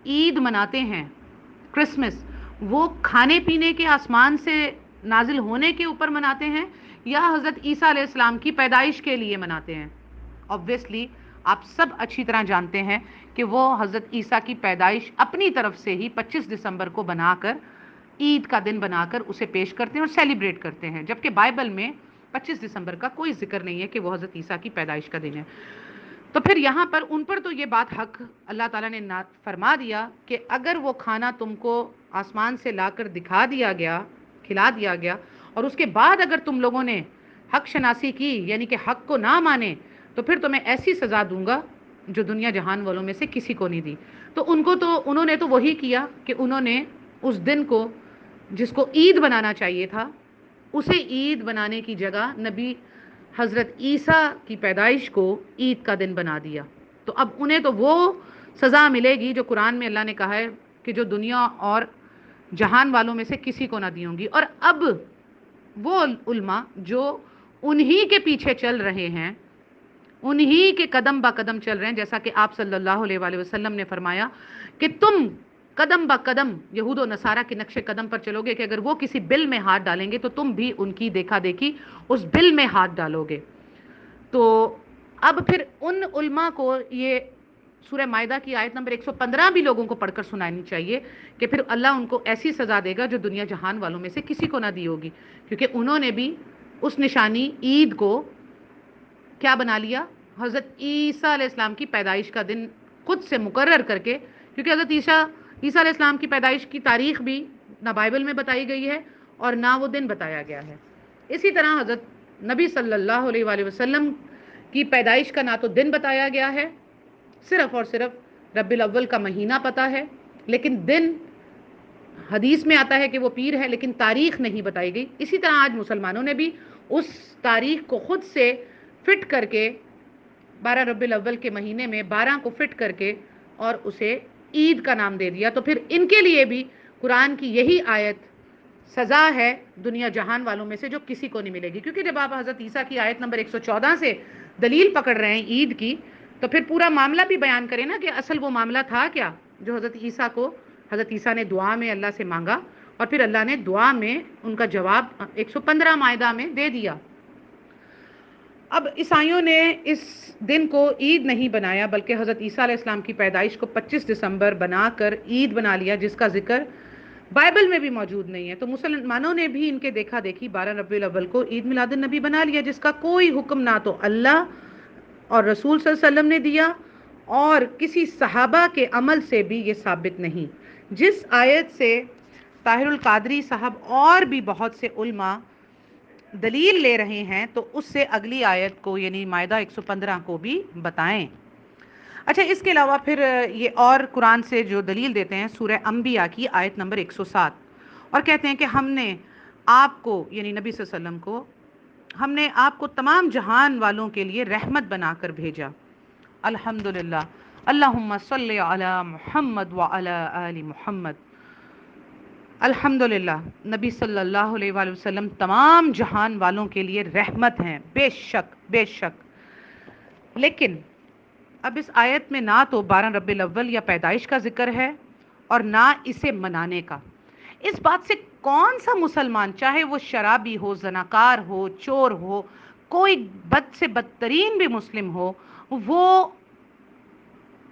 عید مناتے ہیں، کرسمس، وہ کھانے پینے کے آسمان سے نازل ہونے کے اوپر مناتے ہیں یا حضرت عیسیٰ علیہ السلام کی پیدائش کے لیے مناتے ہیں؟ obviously آپ سب اچھی طرح جانتے ہیں کہ وہ حضرت عیسیٰ کی پیدائش اپنی طرف سے ہی 25 دسمبر کو بنا کر، عید کا دن بنا کر اسے پیش کرتے ہیں اور سیلیبریٹ کرتے ہیں، جبکہ بائبل میں 25 دسمبر کا کوئی ذکر نہیں ہے کہ وہ حضرت عیسیٰ کی پیدائش کا دن ہے۔ تو پھر یہاں پر ان پر تو یہ بات حق اللہ تعالیٰ نے فرما دیا کہ اگر وہ کھانا تم کو آسمان سے لا کر دکھا دیا گیا، کھلا دیا گیا، اور اس کے بعد اگر تم لوگوں نے حق شناسی کی یعنی کہ حق کو نہ مانے، تو پھر تمہیں ایسی سزا دوں گا جو دنیا جہان والوں میں سے کسی کو نہیں دی۔ تو انہوں نے تو وہی کیا کہ انہوں نے اس دن کو، جس کو عید بنانا چاہیے تھا، اسے عید بنانے کی جگہ نبی حضرت عیسیٰ کی پیدائش کو عید کا دن بنا دیا۔ تو اب انہیں تو وہ سزا ملے گی جو قرآن میں اللہ نے کہا ہے کہ جو دنیا اور جہان والوں میں سے کسی کو نہ دی ہوں گی۔ اور اب وہ علماء جو انہی کے پیچھے چل رہے ہیں، انہی کے قدم با قدم چل رہے ہیں، جیسا کہ آپ صلی اللہ علیہ وآلہ وسلم نے فرمایا کہ تم قدم با قدم یہود و نصارہ کے نقش قدم پر چلو گے کہ اگر وہ کسی بل میں ہاتھ ڈالیں گے تو تم بھی ان کی دیکھا دیکھی اس بل میں ہاتھ ڈالو گے۔ تو اب پھر ان علماء کو یہ سورہ مائدہ کی آیت نمبر 115 بھی لوگوں کو پڑھ کر سنانی چاہیے کہ پھر اللہ ان کو ایسی سزا دے گا جو دنیا جہان والوں میں سے کسی کو نہ دی ہوگی، کیونکہ انہوں نے بھی اس نشانی عید کو کیا بنا لیا، حضرت عیسیٰ علیہ السلام کی پیدائش کا دن خود سے مقرر کر کے، کیونکہ حضرت عیسیٰ علیہ السلام کی پیدائش کی تاریخ بھی نہ بائبل میں بتائی گئی ہے اور نہ وہ دن بتایا گیا ہے۔ اسی طرح حضرت نبی صلی اللہ علیہ وآلہ وسلم کی پیدائش کا نہ تو دن بتایا گیا ہے، صرف اور صرف ربیع الاول کا مہینہ پتہ ہے، لیکن دن حدیث میں آتا ہے کہ وہ پیر ہے، لیکن تاریخ نہیں بتائی گئی۔ اسی طرح آج مسلمانوں نے بھی اس تاریخ کو خود سے فٹ کر کے 12 ربیع الاول کے مہینے میں 12 کو فٹ کر کے اور اسے عید کا نام دے دیا۔ تو پھر ان کے لیے بھی قرآن کی یہی آیت سزا ہے دنیا جہان والوں میں سے جو کسی کو نہیں ملے گی، کیونکہ جب آپ حضرت عیسیٰ کی آیت نمبر 114 سے دلیل پکڑ رہے ہیں عید کی، تو پھر پورا معاملہ بھی بیان کریں نا کہ اصل وہ معاملہ تھا کیا جو حضرت عیسیٰ نے دعا میں اللہ سے مانگا اور پھر اللہ نے دعا میں ان کا جواب 115 مائدہ میں دے دیا۔ اب عیسائیوں نے اس دن کو عید نہیں بنایا بلکہ حضرت عیسیٰ علیہ السلام کی پیدائش کو 25 دسمبر بنا کر عید بنا لیا، جس کا ذکر بائبل میں بھی موجود نہیں ہے۔ تو مسلمانوں نے بھی ان کے دیکھا دیکھی 12 ربیع الاول کو عید میلاد النبی بنا لیا، جس کا کوئی حکم نہ تو اللہ اور رسول صلی اللہ علیہ وسلم نے دیا اور کسی صحابہ کے عمل سے بھی یہ ثابت نہیں۔ جس آیت سے طاہر القادری صاحب اور بھی بہت سے علماء دلیل لے رہے ہیں تو اس سے اگلی آیت کو یعنی مائدہ 115 کو بھی بتائیں۔ اچھا، اس کے علاوہ پھر یہ اور قرآن سے جو دلیل دیتے ہیں سورہ انبیاء کی آیت نمبر 107، اور کہتے ہیں کہ ہم نے آپ کو یعنی نبی صلی اللہ علیہ وسلم کو ہم نے آپ کو تمام جہان والوں کے لیے رحمت بنا کر بھیجا۔ الحمدللہ، اللہم صلی علی محمد وعلی آل محمد۔ الحمدللہ، نبی صلی اللہ علیہ وآلہ وسلم تمام جہان والوں کے لیے رحمت ہیں، بے شک بے شک۔ لیکن اب اس آیت میں نہ تو 12 ربیع الاول یا پیدائش کا ذکر ہے اور نہ اسے منانے کا۔ اس بات سے کون سا مسلمان، چاہے وہ شرابی ہو، زناکار ہو، چور ہو، کوئی بد سے بدترین بھی مسلم ہو، وہ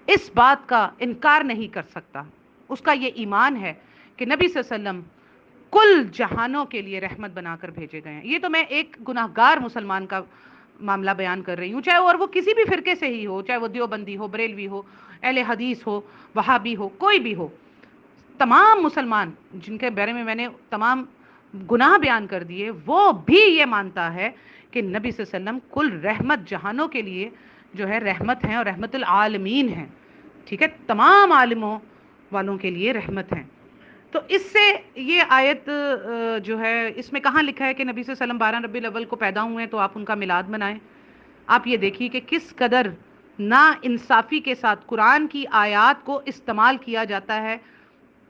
اس بات کا انکار نہیں کر سکتا۔ اس کا یہ ایمان ہے کہ نبی صلی اللہ علیہ وسلم کل جہانوں کے لیے رحمت بنا کر بھیجے گئے ہیں۔ یہ تو میں ایک گناہگار مسلمان کا معاملہ بیان کر رہی ہوں، چاہے اور وہ کسی بھی فرقے سے ہی ہو، چاہے وہ دیوبندی ہو، بریلوی ہو، اہل حدیث ہو، وہابی ہو، کوئی بھی ہو۔ تمام مسلمان جن کے بارے میں نے تمام گناہ بیان کر دیے، وہ بھی یہ مانتا ہے کہ نبی صلی اللہ علیہ وسلم کل رحمت جہانوں کے لیے جو ہے رحمت ہیں اور رحمت العالمین ہیں، ٹھیک ہے، تمام عالموں والوں کے لیے رحمت ہیں۔ تو اس سے یہ آیت جو ہے، اس میں کہاں لکھا ہے کہ نبی صلی اللہ علیہ وسلم 12 ربیع الاول کو پیدا ہوئے ہیں تو آپ ان کا میلاد منائیں؟ آپ یہ دیکھیے کہ کس قدر نا انصافی کے ساتھ قرآن کی آیات کو استعمال کیا جاتا ہے۔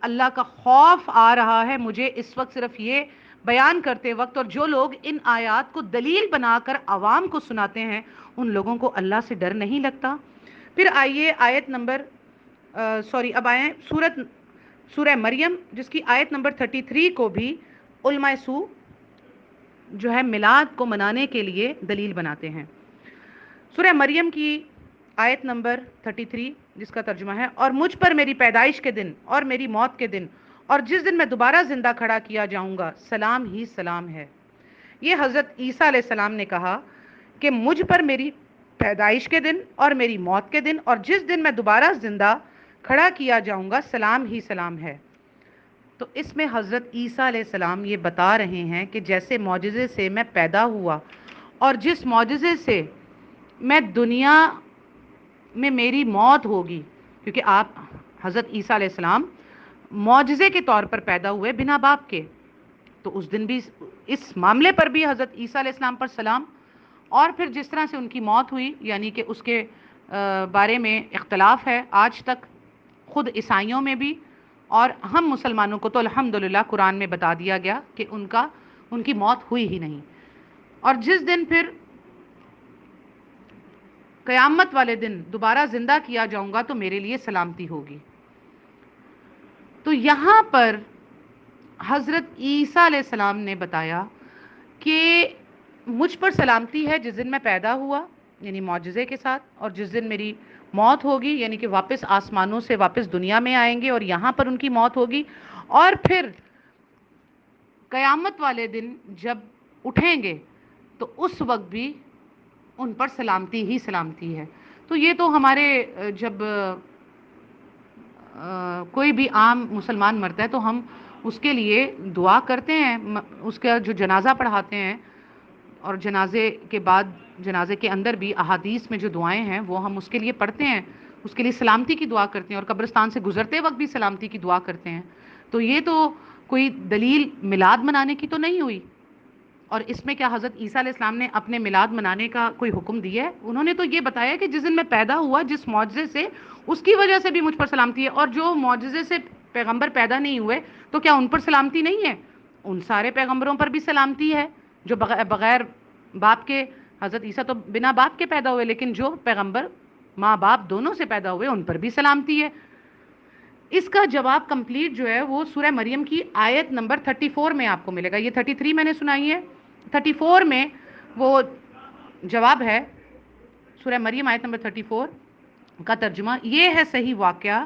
اللہ کا خوف آ رہا ہے مجھے اس وقت صرف یہ بیان کرتے وقت، اور جو لوگ ان آیات کو دلیل بنا کر عوام کو سناتے ہیں، ان لوگوں کو اللہ سے ڈر نہیں لگتا؟ پھر آئیے آیت نمبر اب آئیں سورہ مریم، جس کی آیت نمبر 33 کو بھی علماء سو جو ہے میلاد کو منانے کے لیے دلیل بناتے ہیں۔ سورہ مریم کی آیت نمبر 33، جس کا ترجمہ ہے، اور مجھ پر میری پیدائش کے دن اور میری موت کے دن اور جس دن میں دوبارہ زندہ کھڑا کیا جاؤں گا سلام ہی سلام ہے۔ یہ حضرت عیسیٰ علیہ السلام نے کہا کہ مجھ پر میری پیدائش کے دن اور میری موت کے دن اور جس دن میں دوبارہ زندہ کھڑا کیا جاؤں گا سلام ہی سلام ہے۔ تو اس میں حضرت عیسیٰ علیہ السلام یہ بتا رہے ہیں کہ جیسے معجزے سے میں پیدا ہوا اور جس معجزے سے میں دنیا میں میری موت ہوگی، کیونکہ آپ حضرت عیسیٰ علیہ السلام معجزے کے طور پر پیدا ہوئے بنا باپ کے، تو اس دن بھی اس معاملے پر بھی حضرت عیسیٰ علیہ السلام پر سلام۔ اور پھر جس طرح سے ان کی موت ہوئی، یعنی کہ اس کے بارے میں اختلاف ہے آج تک، خود عیسائیوں میں بھی، اور ہم مسلمانوں کو تو الحمدللہ قرآن میں بتا دیا گیا کہ ان کی موت ہوئی ہی نہیں۔ اور جس دن پھر قیامت والے دن دوبارہ زندہ کیا جاؤں گا تو میرے لیے سلامتی ہوگی۔ تو یہاں پر حضرت عیسیٰ علیہ السلام نے بتایا کہ مجھ پر سلامتی ہے جس دن میں پیدا ہوا، یعنی معجزے کے ساتھ، اور جس دن میری موت ہوگی، یعنی کہ واپس آسمانوں سے واپس دنیا میں آئیں گے اور یہاں پر ان کی موت ہوگی، اور پھر قیامت والے دن جب اٹھیں گے تو اس وقت بھی ان پر سلامتی ہی سلامتی ہے۔ تو یہ تو ہمارے جب کوئی بھی عام مسلمان مرتا ہے تو ہم اس کے لیے دعا کرتے ہیں، اس کا جو جنازہ پڑھاتے ہیں، اور جنازے کے بعد جنازے کے اندر بھی احادیث میں جو دعائیں ہیں وہ ہم اس کے لیے پڑھتے ہیں، اس کے لیے سلامتی کی دعا کرتے ہیں، اور قبرستان سے گزرتے وقت بھی سلامتی کی دعا کرتے ہیں۔ تو یہ تو کوئی دلیل میلاد منانے کی تو نہیں ہوئی۔ اور اس میں کیا حضرت عیسیٰ علیہ السلام نے اپنے میلاد منانے کا کوئی حکم دیا ہے؟ انہوں نے تو یہ بتایا کہ جس دن میں پیدا ہوا، جس معجزے سے، اس کی وجہ سے بھی مجھ پر سلامتی ہے، اور جو معجزے سے پیغمبر پیدا نہیں ہوئے تو کیا ان پر سلامتی نہیں ہے؟ ان سارے پیغمبروں پر بھی سلامتی ہے جو بغیر باپ کے، حضرت عیسیٰ تو بنا باپ کے پیدا ہوئے، لیکن جو پیغمبر ماں باپ دونوں سے پیدا ہوئے ان پر بھی سلامتی ہے۔ اس کا جواب کمپلیٹ جو ہے وہ سورہ مریم کی آیت نمبر 34 میں آپ کو ملے گا۔ یہ 33 میں نے سنائی ہے، 34 میں وہ جواب ہے۔ سورہ مریم آیت نمبر 34 کا ترجمہ یہ ہے: صحیح واقعہ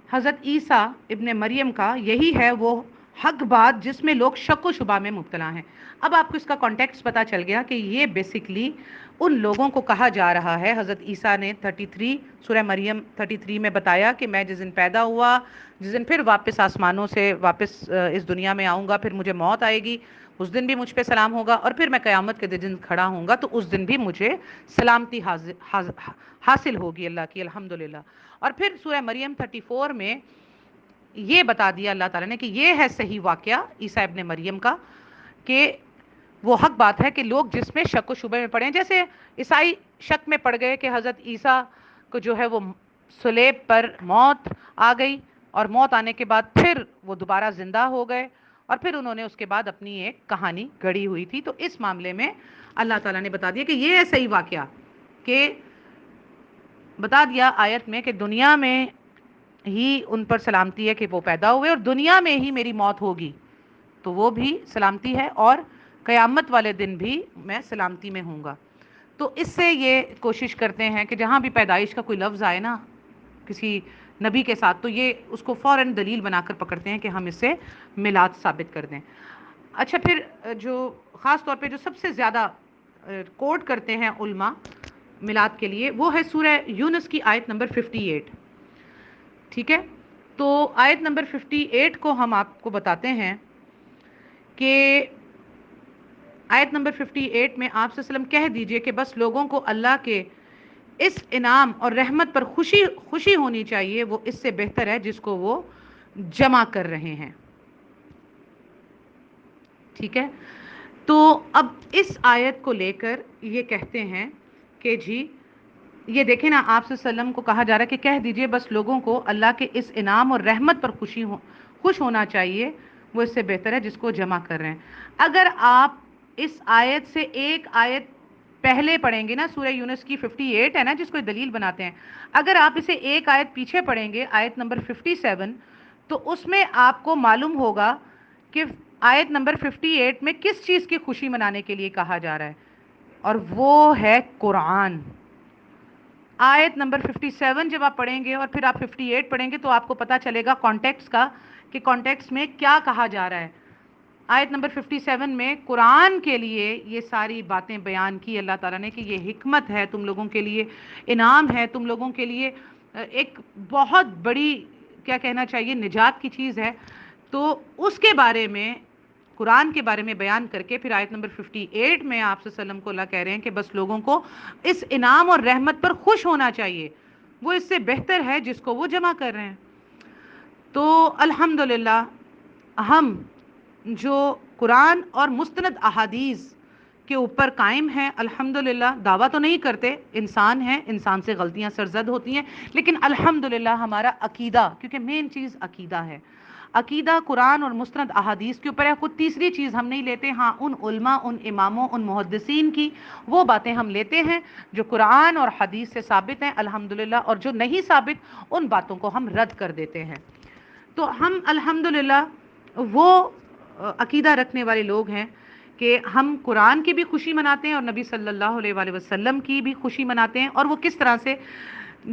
حضرت عیسیٰ ابن مریم کا، یہی ہے وہ حق بات جس میں لوگ شک و شبہ میں مبتلا ہیں۔ اب آپ کو اس کا کانٹیکسٹ پتا چل گیا کہ یہ بیسیکلی ان لوگوں کو کہا جا رہا ہے۔ حضرت عیسیٰ نے 33 سورہ مریم 33 میں بتایا کہ میں جس دن پیدا ہوا، جس دن پھر واپس آسمانوں سے واپس اس دنیا میں آؤں گا، پھر مجھے موت آئے گی، اس دن بھی مجھ پہ سلام ہوگا، اور پھر میں قیامت کے دن کھڑا ہوں گا تو اس دن بھی مجھے سلامتی حاصل ہوگی اللہ کی، الحمدللہ۔ اور پھر سورہ مریم 34 میں یہ بتا دیا اللہ تعالیٰ نے کہ یہ ہے صحیح واقعہ عیسیٰ ابن مریم کا، کہ وہ حق بات ہے کہ لوگ جس میں شک و شبہ میں پڑے ہیں، جیسے عیسائی شک میں پڑ گئے کہ حضرت عیسیٰ کو جو ہے وہ سلیب پر موت آ گئی، اور موت آنے کے بعد پھر وہ دوبارہ زندہ ہو گئے، اور پھر انہوں نے اس کے بعد اپنی ایک کہانی گڑھی ہوئی تھی۔ تو اس معاملے میں اللہ تعالیٰ نے بتا دیا کہ یہ ہے صحیح واقعہ، کہ بتا دیا آیت میں کہ دنیا میں ہی ان پر سلامتی ہے کہ وہ پیدا ہوئے، اور دنیا میں ہی میری موت ہوگی تو وہ بھی سلامتی ہے، اور قیامت والے دن بھی میں سلامتی میں ہوں گا۔ تو اس سے یہ کوشش کرتے ہیں کہ جہاں بھی پیدائش کا کوئی لفظ آئے نا کسی نبی کے ساتھ، تو یہ اس کو فوراً دلیل بنا کر پکڑتے ہیں کہ ہم اس سے میلاد ثابت کر دیں۔ اچھا، پھر جو خاص طور پہ جو سب سے زیادہ کوٹ کرتے ہیں علماء میلاد کے لیے، وہ ہے سورہ یونس کی آیت نمبر 58۔ ٹھیک ہے، تو آیت نمبر 58 کو ہم آپ کو بتاتے ہیں کہ آیت نمبر 58 میں آپ صلی اللہ علیہ وسلم کہہ دیجئے کہ بس لوگوں کو اللہ کے اس انعام اور رحمت پر خوشی ہونی چاہیے، وہ اس سے بہتر ہے جس کو وہ جمع کر رہے ہیں۔ ٹھیک ہے، تو اب اس آیت کو لے کر یہ کہتے ہیں کہ جی یہ دیکھیں نا، آپ صلی اللہ علیہ وسلم کو کہا جا رہا ہے کہ کہہ دیجئے بس لوگوں کو اللہ کے اس انعام اور رحمت پر خوش ہونا چاہیے، وہ اس سے بہتر ہے جس کو جمع کر رہے ہیں۔ اگر آپ اس آیت سے ایک آیت پہلے پڑھیں گے نا، سورہ یونس کی 58 ہے نا جس کو دلیل بناتے ہیں، اگر آپ اسے ایک آیت پیچھے پڑھیں گے، آیت نمبر 57، تو اس میں آپ کو معلوم ہوگا کہ آیت نمبر 58 میں کس چیز کی خوشی منانے کے لیے کہا جا رہا ہے، اور وہ ہے قرآن۔ آیت نمبر 57 جب آپ پڑھیں گے اور پھر آپ 58 پڑھیں گے تو آپ کو پتا چلے گا کانٹیکس کا، کہ کانٹیکس میں کیا کہا جا رہا ہے۔ آیت نمبر 57 میں قرآن کے لیے یہ ساری باتیں بیان کی اللہ تعالیٰ نے کہ یہ حکمت ہے تم لوگوں کے لیے، انعام ہے تم لوگوں کے لیے، ایک بہت بڑی کیا کہنا چاہیے نجات کی چیز ہے۔ تو اس کے بارے میں، قرآن کے بارے میں بیان کر کے پھر آیت نمبر 58 میں آپ صلی اللہ علیہ وسلم کو اللہ کہہ رہے ہیں کہ بس لوگوں کو اس انعام اور رحمت پر خوش ہونا چاہیے، وہ اس سے بہتر ہے جس کو وہ جمع کر رہے ہیں۔ تو الحمدللہ ہم جو قرآن اور مستند احادیث کے اوپر قائم ہیں، الحمدللہ دعویٰ تو نہیں کرتے، انسان ہیں، انسان سے غلطیاں سرزد ہوتی ہیں، لیکن الحمدللہ ہمارا عقیدہ، کیونکہ مین چیز عقیدہ ہے، عقیدہ قرآن اور مستند احادیث کے اوپر ہے۔ خود تیسری چیز ہم نہیں لیتے، ہاں ان علماء، ان اماموں، ان محدثین کی وہ باتیں ہم لیتے ہیں جو قرآن اور حدیث سے ثابت ہیں الحمدللہ، اور جو نہیں ثابت ان باتوں کو ہم رد کر دیتے ہیں۔ تو ہم الحمدللہ وہ عقیدہ رکھنے والے لوگ ہیں کہ ہم قرآن کی بھی خوشی مناتے ہیں اور نبی صلی اللہ علیہ وآلہ وسلم کی بھی خوشی مناتے ہیں۔ اور وہ کس طرح سے،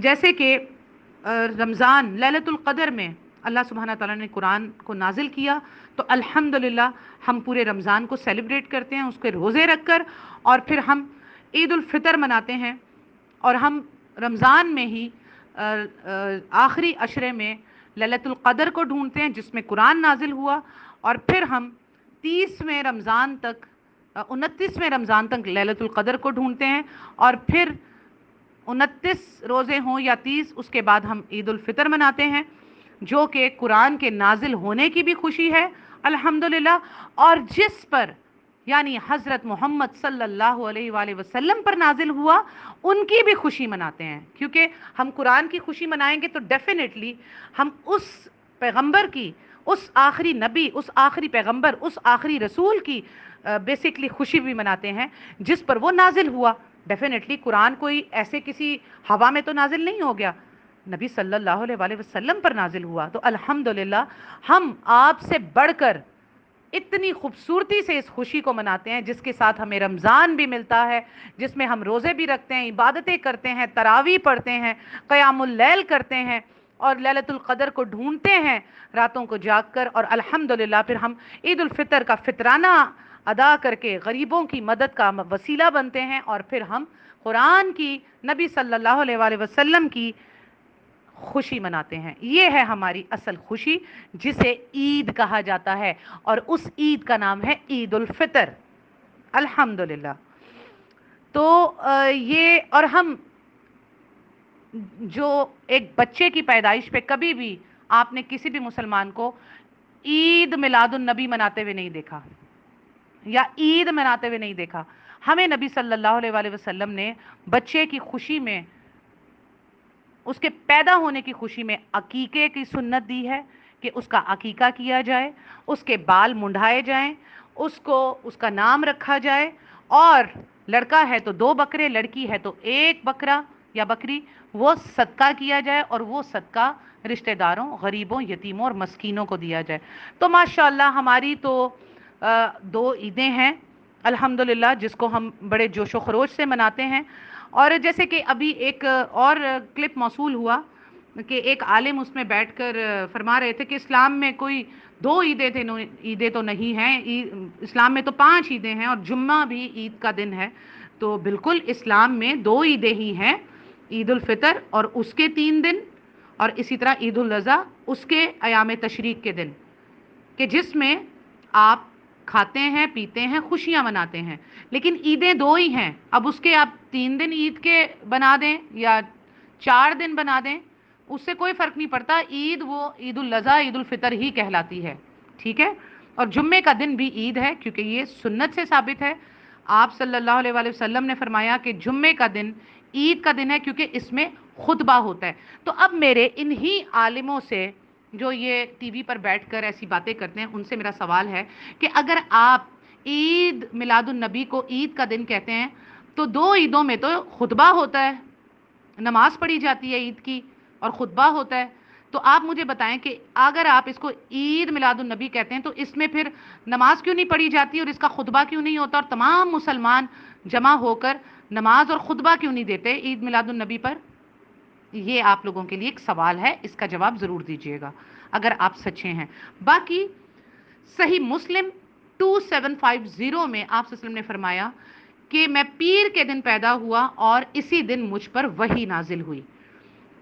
جیسے کہ رمضان لیلۃ القدر میں اللہ سبحانہ تعالیٰ نے قرآن کو نازل کیا، تو الحمدللہ ہم پورے رمضان کو سیلیبریٹ کرتے ہیں اس کے روزے رکھ کر، اور پھر ہم عید الفطر مناتے ہیں، اور ہم رمضان میں ہی آخری عشرے میں لیلۃ القدر کو ڈھونڈتے ہیں جس میں قرآن نازل ہوا، اور پھر ہم 30ویں رمضان تک 29ویں رمضان تک لیلۃ القدر کو ڈھونڈتے ہیں، اور پھر 29 روزے ہوں یا 30، اس کے بعد ہم عید الفطر مناتے ہیں جو کہ قرآن کے نازل ہونے کی بھی خوشی ہے الحمدللہ، اور جس پر یعنی حضرت محمد صلی اللہ علیہ وآلہ وسلم پر نازل ہوا ان کی بھی خوشی مناتے ہیں، کیونکہ ہم قرآن کی خوشی منائیں گے تو ڈیفینیٹلی ہم اس پیغمبر کی، اس آخری نبی، اس آخری پیغمبر، اس آخری رسول کی بیسکلی خوشی بھی مناتے ہیں جس پر وہ نازل ہوا۔ ڈیفینیٹلی قرآن کوئی ایسے کسی ہوا میں تو نازل نہیں ہو گیا، نبی صلی اللہ علیہ وآلہ وسلم پر نازل ہوا۔ تو الحمدللہ ہم آپ سے بڑھ کر اتنی خوبصورتی سے اس خوشی کو مناتے ہیں، جس کے ساتھ ہمیں رمضان بھی ملتا ہے، جس میں ہم روزے بھی رکھتے ہیں، عبادتیں کرتے ہیں، تراویح پڑھتے ہیں، قیام اللیل کرتے ہیں، اور لیلۃ القدر کو ڈھونڈتے ہیں راتوں کو جاگ کر، اور الحمدللہ پھر ہم عید الفطر کا فطرانہ ادا کر کے غریبوں کی مدد کا وسیلہ بنتے ہیں، اور پھر ہم قرآن کی، نبی صلی اللہ علیہ وآلہ وسلم کی خوشی مناتے ہیں۔ یہ ہے ہماری اصل خوشی جسے عید کہا جاتا ہے، اور اس عید کا نام ہے عید الفطر الحمدللہ۔ تو یہ، اور ہم جو ایک بچے کی پیدائش پہ کبھی بھی آپ نے کسی بھی مسلمان کو عید میلاد النبی مناتے ہوئے نہیں دیکھا یا عید مناتے ہوئے نہیں دیکھا۔ ہمیں نبی صلی اللہ علیہ وآلہ وسلم نے بچے کی خوشی میں اس کے پیدا ہونے کی خوشی میں عقیقے کی سنت دی ہے کہ اس کا عقیقہ کیا جائے، اس کے بال منڈھائے جائیں، اس کو اس کا نام رکھا جائے، اور لڑکا ہے تو 2 بکرے، لڑکی ہے تو 1 بکرا یا بکری، وہ صدقہ کیا جائے، اور وہ صدقہ رشتہ داروں، غریبوں، یتیموں اور مسکینوں کو دیا جائے۔ تو ماشاءاللہ ہماری تو 2 عیدیں ہیں الحمدللہ، جس کو ہم بڑے جوش و خروش سے مناتے ہیں۔ اور جیسے کہ ابھی ایک اور کلپ موصول ہوا کہ ایک عالم اس میں بیٹھ کر فرما رہے تھے کہ اسلام میں کوئی 2 عیدیں تو نہیں ہیں، اسلام میں تو 5 عیدیں ہیں اور جمعہ بھی عید کا دن ہے۔ تو بالکل اسلام میں 2 عیدیں ہی ہیں، عید الفطر اور اس کے 3 دن، اور اسی طرح عید الاضحیٰ اس کے ایام تشریق کے دن، کہ جس میں آپ کھاتے ہیں، پیتے ہیں، خوشیاں مناتے ہیں۔ لیکن عیدیں 2 ہی ہیں، اب اس کے آپ 3 دن عید کے بنا دیں یا 4 دن بنا دیں، اس سے کوئی فرق نہیں پڑتا، عید وہ عید الاضحیٰ، عید الفطر ہی کہلاتی ہے، ٹھیک ہے؟ اور جمعے کا دن بھی عید ہے، کیونکہ یہ سنت سے ثابت ہے۔ آپ صلی اللہ علیہ وآلہ وسلم نے فرمایا کہ جمعے کا دن عید کا دن ہے، کیونکہ اس میں خطبہ ہوتا ہے۔ تو اب میرے انہی عالموں سے جو یہ ٹی وی پر بیٹھ کر ایسی باتیں کرتے ہیں، ان سے میرا سوال ہے کہ اگر آپ عید میلاد النبی کو عید کا دن کہتے ہیں، تو 2 عیدوں میں تو خطبہ ہوتا ہے، نماز پڑھی جاتی ہے عید کی، اور خطبہ ہوتا ہے۔ تو آپ مجھے بتائیں کہ اگر آپ اس کو عید میلاد النبی کہتے ہیں، تو اس میں پھر نماز کیوں نہیں پڑھی جاتی اور اس کا خطبہ کیوں نہیں ہوتا، اور تمام مسلمان جمع ہو کر نماز اور خطبہ کیوں نہیں دیتے عید میلاد النبی پر؟ یہ آپ لوگوں کے لیے ایک سوال ہے، اس کا جواب ضرور دیجیے گا اگر آپ سچے ہیں۔ باقی صحیح مسلم 2750 میں آپ صلی اللہ علیہ وسلم نے فرمایا کہ میں پیر کے دن پیدا ہوا اور اسی دن مجھ پر وحی نازل ہوئی۔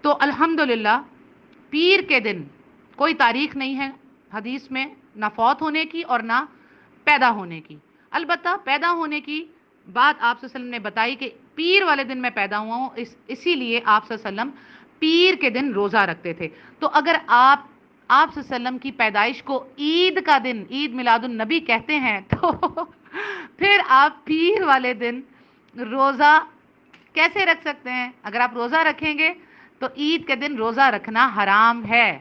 تو الحمدللہ پیر کے دن کوئی تاریخ نہیں ہے حدیث میں، نہ فوت ہونے کی اور نہ پیدا ہونے کی۔ البتہ پیدا ہونے کی بات آپ صلی اللہ علیہ وسلم نے بتائی کہ پیر والے دن میں پیدا ہوا ہوں، اسی لیے آپ صلی اللہ علیہ وسلم پیر کے دن روزہ رکھتے تھے۔ تو اگر آپ صلی اللہ علیہ وسلم کی پیدائش کو عید کا دن، عید میلاد النبی کہتے ہیں، تو پھر آپ پیر والے دن روزہ کیسے رکھ سکتے ہیں؟ اگر آپ روزہ رکھیں گے تو عید کے دن روزہ رکھنا حرام ہے۔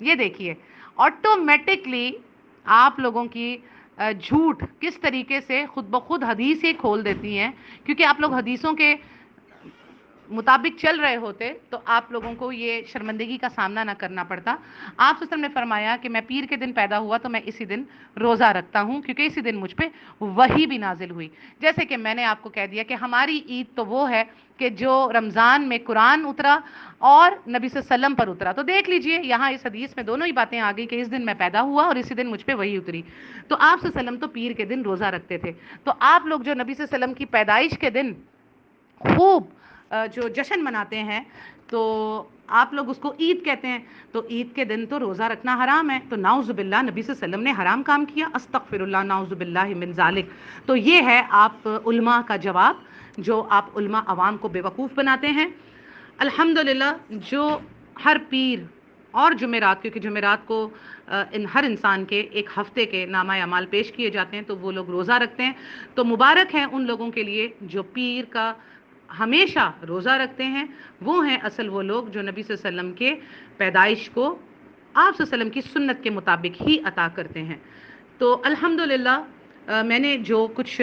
یہ دیکھیے آٹومیٹکلی آپ لوگوں کی جھوٹ کس طریقے سے خود بخود حدیث ہی کھول دیتی ہیں، کیونکہ آپ لوگ حدیثوں کے مطابق چل رہے ہوتے تو آپ لوگوں کو یہ شرمندگی کا سامنا نہ کرنا پڑتا۔ آپ صلی اللہ علیہ وسلم نے فرمایا کہ میں پیر کے دن پیدا ہوا تو میں اسی دن روزہ رکھتا ہوں، کیونکہ اسی دن مجھ پہ وحی بھی نازل ہوئی۔ جیسے کہ میں نے آپ کو کہہ دیا کہ ہماری عید تو وہ ہے کہ جو رمضان میں قرآن اترا اور نبی صلی اللہ علیہ وسلم پر اترا۔ تو دیکھ لیجئے یہاں اس حدیث میں دونوں ہی باتیں آ گئی کہ اس دن میں پیدا ہوا اور اسی دن مجھ پہ وحی اتری۔ تو آپ صلی اللہ علیہ وسلم تو پیر کے دن روزہ رکھتے تھے۔ تو آپ لوگ جو نبی صلی اللہ علیہ وسلم کی پیدائش کے دن خوب جو جشن مناتے ہیں، تو آپ لوگ اس کو عید کہتے ہیں، تو عید کے دن تو روزہ رکھنا حرام ہے۔ تو نعوذ باللہ نبی صلی اللہ علیہ وسلم نے حرام کام کیا، استغفر اللہ، نعوذ باللہ من ذالک۔ تو یہ ہے آپ علماء کا جواب، جو آپ علماء عوام کو بیوقوف بناتے ہیں۔ الحمدللہ جو ہر پیر اور جمعرات، کیونکہ جمعرات کو ہر انسان کے ایک ہفتے کے نامہ اعمال پیش کیے جاتے ہیں، تو وہ لوگ روزہ رکھتے ہیں۔ تو مبارک ہیں ان لوگوں کے لیے جو پیر کا ہمیشہ روزہ رکھتے ہیں، وہ ہیں اصل وہ لوگ جو نبی صلی اللہ علیہ وسلم کے پیدائش کو آپ صلی اللہ علیہ وسلم کی سنت کے مطابق ہی عطا کرتے ہیں۔ تو الحمدللہ میں نے جو کچھ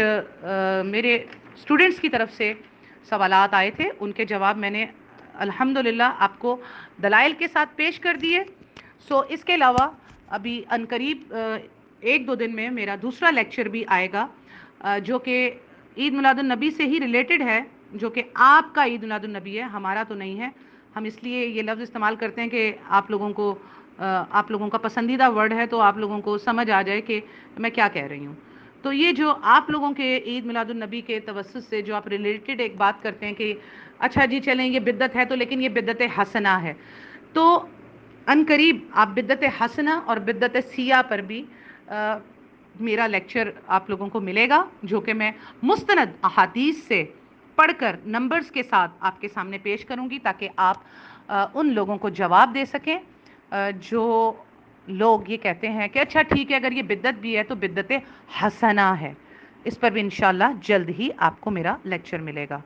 میرے اسٹوڈنٹس کی طرف سے سوالات آئے تھے، ان کے جواب میں نے الحمدللہ آپ کو دلائل کے ساتھ پیش کر دیے۔ سو اس کے علاوہ ابھی عنقریب 1-2 دن میں میرا دوسرا لیکچر بھی آئے گا، جو کہ عید میلاد النبی سے ہی ریلیٹڈ ہے، جو کہ آپ کا عید میلاد النبی ہے، ہمارا تو نہیں ہے۔ ہم اس لیے یہ لفظ استعمال کرتے ہیں کہ آپ لوگوں کا پسندیدہ ورڈ ہے، تو آپ لوگوں کو سمجھ آ جائے کہ میں کیا کہہ رہی ہوں۔ تو یہ جو آپ لوگوں کے عید میلاد النبی کے توسط سے جو آپ ریلیٹڈ ایک بات کرتے ہیں کہ اچھا جی چلیں یہ بدعت ہے، تو لیکن یہ بدعت حسنہ ہے، تو عنقریب آپ بدعت حسنہ اور بدعت سیئہ پر بھی میرا لیکچر آپ لوگوں کو ملے گا، جو کہ میں مستند احادیث سے پڑھ کر نمبرز کے ساتھ آپ کے سامنے پیش کروں گی، تاکہ آپ ان لوگوں کو جواب دے سکیں جو لوگ یہ کہتے ہیں کہ اچھا ٹھیک ہے اگر یہ بدعت بھی ہے تو بدعت حسنہ ہے۔ اس پر بھی انشاءاللہ جلد ہی آپ کو میرا لیکچر ملے گا۔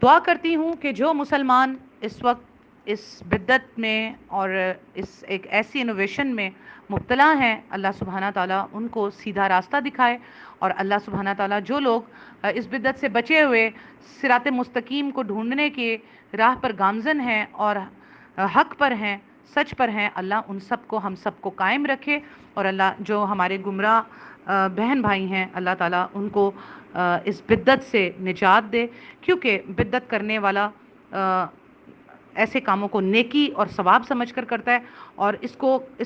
دعا کرتی ہوں کہ جو مسلمان اس وقت اس بدعت میں اور اس ایک ایسی انوویشن میں مبتلا ہیں، اللہ سبحانہ تعالیٰ ان کو سیدھا راستہ دکھائے، اور اللہ سبحانہ تعالیٰ جو لوگ اس بدعت سے بچے ہوئے صراط مستقیم کو ڈھونڈنے کے راہ پر گامزن ہیں اور حق پر ہیں، سچ پر ہیں، اللہ ان سب کو ہم سب کو قائم رکھے، اور اللہ جو ہمارے گمراہ بہن بھائی ہیں اللہ تعالیٰ ان کو اس بدعت سے نجات دے، کیونکہ بدعت کرنے والا ایسے کاموں کو نیکی اور ثواب سمجھ کر کرتا ہے، اور اس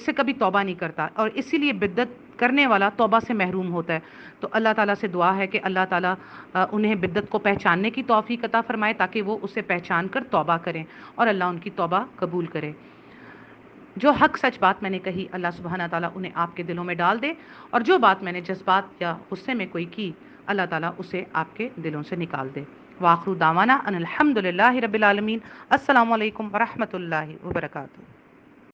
سے کبھی توبہ نہیں کرتا، اور اسی لیے بدعت کرنے والا توبہ سے محروم ہوتا ہے۔ تو اللہ تعالیٰ سے دعا ہے کہ اللہ تعالیٰ انہیں بدعت کو پہچاننے کی توفیق عطا فرمائے، تاکہ وہ اسے پہچان کر توبہ کریں اور اللہ ان کی توبہ قبول کرے۔ جو حق سچ بات میں نے کہی، اللہ سبحانہ تعالیٰ انہیں آپ کے دلوں میں ڈال دے، اور جو بات میں نے جذبات یا غصے میں کوئی کی، اللہ تعالیٰ اسے آپ کے دلوں سے نکال دے۔ وآخر دعوانا ان الحمد للہ رب العالمین۔ السلام علیکم ورحمۃ اللہ وبرکاتہ۔